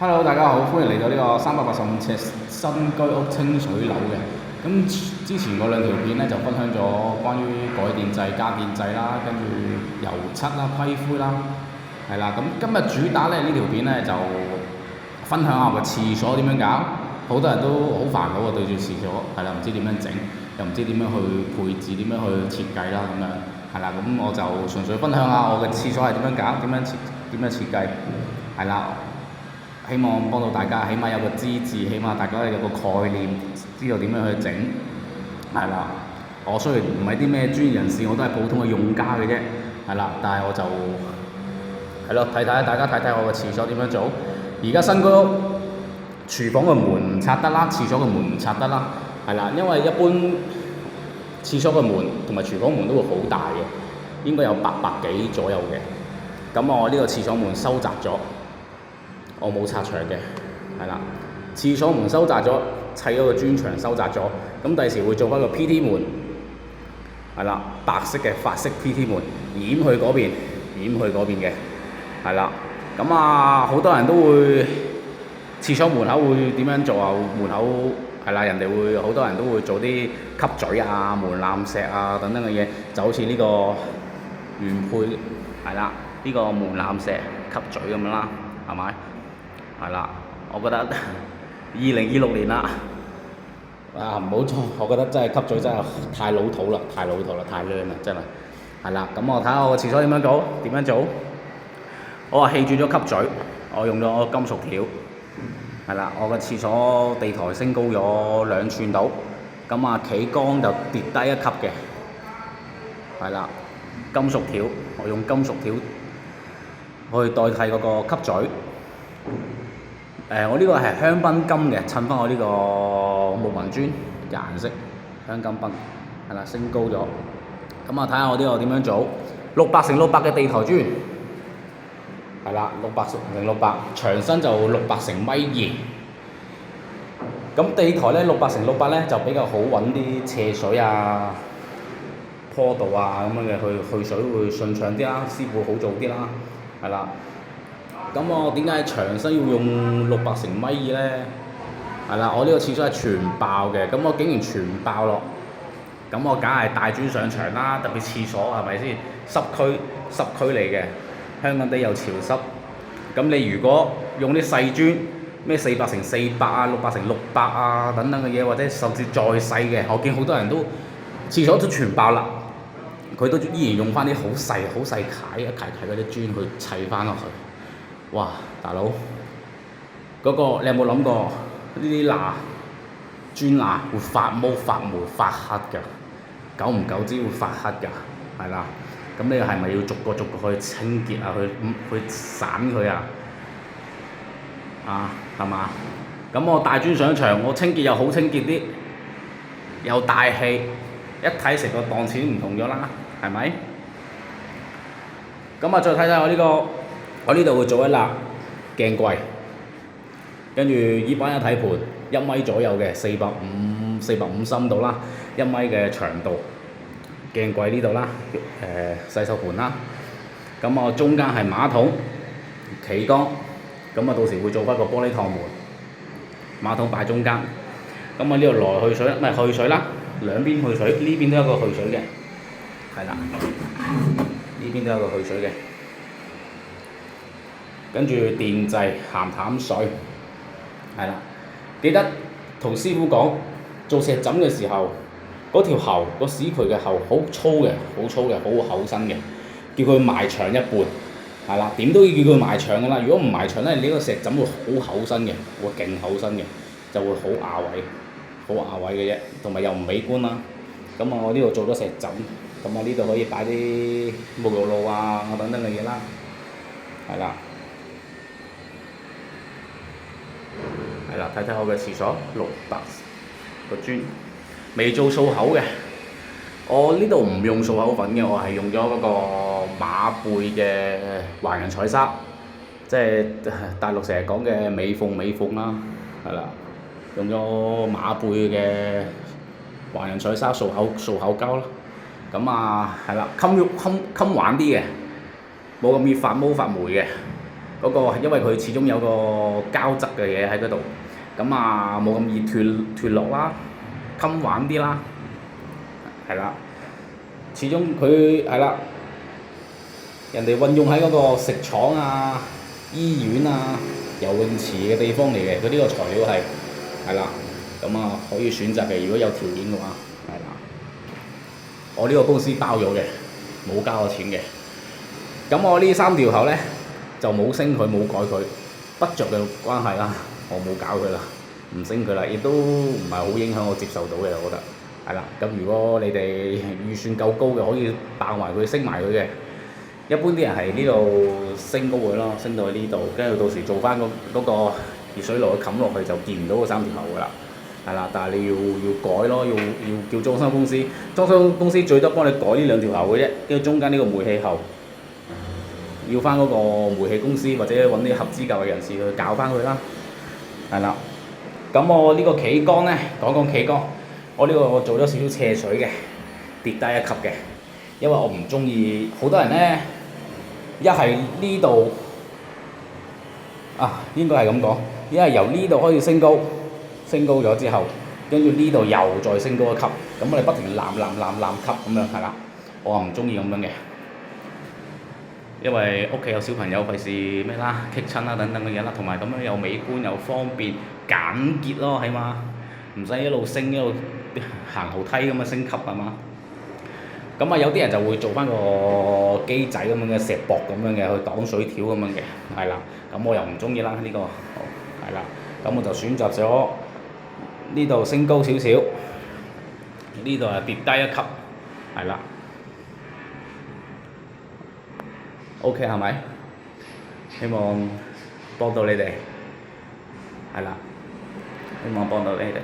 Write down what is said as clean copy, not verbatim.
Hello，大家好，歡迎嚟到呢個385尺新居屋清水樓嘅。咁之前嗰兩條片咧就分享咗關於改電制、加電制啦，跟住油漆啦、批灰啦，係啦。咁今日主打咧呢條片咧就分享下個廁所點樣搞。好多人都好煩惱啊，對住廁所係啦，唔知點樣整，又唔知點樣去配置、點樣去設計啦咁樣係啦。咁我就純粹分享下我嘅廁所係點樣搞、點樣設計係啦。希望幫到大家，起碼有個資質，起碼大家有個概念，知道點樣去整，係啦。我雖然唔係啲咩專業人士，我都係普通嘅用家嘅啫，係啦。但係我就係咯，大家睇睇我個廁所點樣做。而家新居屋廚房嘅門唔拆得啦，廁所嘅門唔拆得啦，係啦。因為一般廁所嘅門同埋廚房門都會好大嘅，應該有800幾左右嘅。咁我呢個廁所門收窄咗。我冇拆牆嘅，係啦，廁所門收窄咗，砌咗個磚牆收窄咗，咁第時會做翻個 PT 門，係啦，白色嘅法式 PT 門，掩去嗰邊嘅，係啦，咁好多人都會廁所門口會點樣做啊？門口係啦，人哋會好多人都會做啲吸嘴啊、門檻石啊等等嘅嘢，就好似呢個原配係啦，呢個門檻石吸嘴咁樣啦，係咪？係啦，我覺得2026年啦，唔好錯，我覺得真係吸嘴真係太老土啦，太靚啦，真係。係啦，咁我睇下我個廁所點樣做。我話氣轉咗吸嘴，我用咗金屬條。係啦，我個廁所地台升高咗2寸度，咁企缸就跌低1級嘅。係啦，金屬條，我用金屬條去代替嗰個吸嘴。我呢個係香檳金嘅，襯翻我呢個木紋磚嘅顏色，香檳檳係啦，升高咗。咁睇下我呢個點樣做，600×600嘅地台磚，係啦，600×600，牆身就600×1.2。咁地台咧600×600咧就比較好揾啲斜水啊、坡道啊咁樣嘅，去水會順暢啲啦，師傅好做啲啦，係啦。咁我點解牆身要用600×1.2咧？係啦，我呢個廁所係全爆嘅，咁我竟然全爆落，咁我梗係大磚上牆啦，特別廁所係咪先？濕區嚟嘅，香港地又潮濕，咁你如果用啲細磚，咩400×400啊、600×600啊等等嘅嘢，或者甚至再細嘅，我見好多人都廁所都全爆啦，佢都依然用翻啲好細楷嗰啲磚去砌翻落去。哇，大佬，嗰個你有冇諗過呢啲磚會發毛、發霉、發黑㗎？久唔久之會發黑㗎，係啦。咁你係咪要逐個去清潔啊？去散佢啊？係嘛？咁我大磚上牆，我清潔又好清潔啲，又大氣，一睇成個檔次唔同咗啦，係咪？咁再睇睇我呢個。我呢度會做一粒鏡櫃，跟住依班一體盤1米左右嘅450深度啦，1米嘅長度，鏡櫃呢度啦，洗手盤啦，咁我中間係馬桶、企缸，咁到時會做翻個玻璃趟門，馬桶擺中間，咁呢度來去水，唔係去水啦，兩邊去水，呢邊都有一個去水嘅，係啦，呢邊都有一個去水嘅。跟住電掣鹹淡水，係啦，記得同師傅講做石枕嘅時候，嗰條喉個屎渠嘅喉好粗嘅，好厚身嘅，叫佢埋牆一半，係啦，點都要叫佢埋牆㗎啦。如果唔埋牆咧，你個石枕會好厚身嘅，會勁厚身嘅，就會好亞位嘅啫，同埋又唔美觀啦。咁我呢度做咗石枕，咁我呢度可以擺啲沐浴露啊等等嘅嘢啦，係啦。係啦，睇睇我嘅廁所600個磚，未做掃口嘅。我呢度唔用掃口粉嘅，我係用咗嗰個馬貝嘅華人彩砂，即係大陸成日講嘅美鳳啦，係啦，用咗馬貝嘅華人彩砂掃口膠啦。咁係啦，襟玩啲嘅，冇咁易發毛發霉嘅。嗰個因為佢始終有個膠質嘅嘢喺嗰度，咁啊冇咁易脫落啦，襟玩啲啦，係啦，始終佢係啦，人哋運用喺嗰個食廠啊、醫院啊、游泳池嘅地方嚟嘅，佢呢個材料係啦，咁啊可以選擇嘅，如果有條件嘅話，係啦，我呢個公司包咗嘅，冇交我錢嘅，咁我呢3條喉咧就冇升佢冇改佢，不着嘅關係啦，我冇搞佢啦，唔升佢啦，亦都唔係好影響我接受到嘅，我覺得係啦。咁如果你哋預算夠高嘅，可以爆埋佢升埋佢嘅。一般啲人係呢度升高佢咯，升到去呢度，跟住到時做翻嗰個熱水爐冚落去就見唔到嗰3條喉噶啦，係啦。但係你要改咯，要叫裝修公司，裝修公司最多幫你改呢2條喉嘅啫，跟住中間呢個煤氣喉。要翻嗰個煤氣公司或者揾啲合資格嘅人士去搞翻佢啦，係啦。咁我呢個企缸呢，講企缸，我呢個做咗少少斜水嘅，跌低一級嘅，因為我唔中意好多人呢，一係呢度啊，應該係咁講，一係由呢度開始升高咗之後，跟住呢度又再升高一級，咁我哋不停攬級咁樣係啦，我唔中意咁樣嘅。因為屋企有小朋友，費事咩啦，棘親啦等等嘅嘢啦，同埋咁樣又美觀又方便簡潔咯，起碼唔使一路升一路行樓梯咁樣升級係嘛。咁啊有啲人就會做翻個機仔咁樣嘅石膊咁樣嘅去擋水條咁樣嘅，係啦。咁我又唔中意啦呢個，係啦。咁我就選擇咗呢度升高少少，呢度係跌低一級，係啦。OK 係咪？希望幫到你哋，係啦，希望幫到你哋。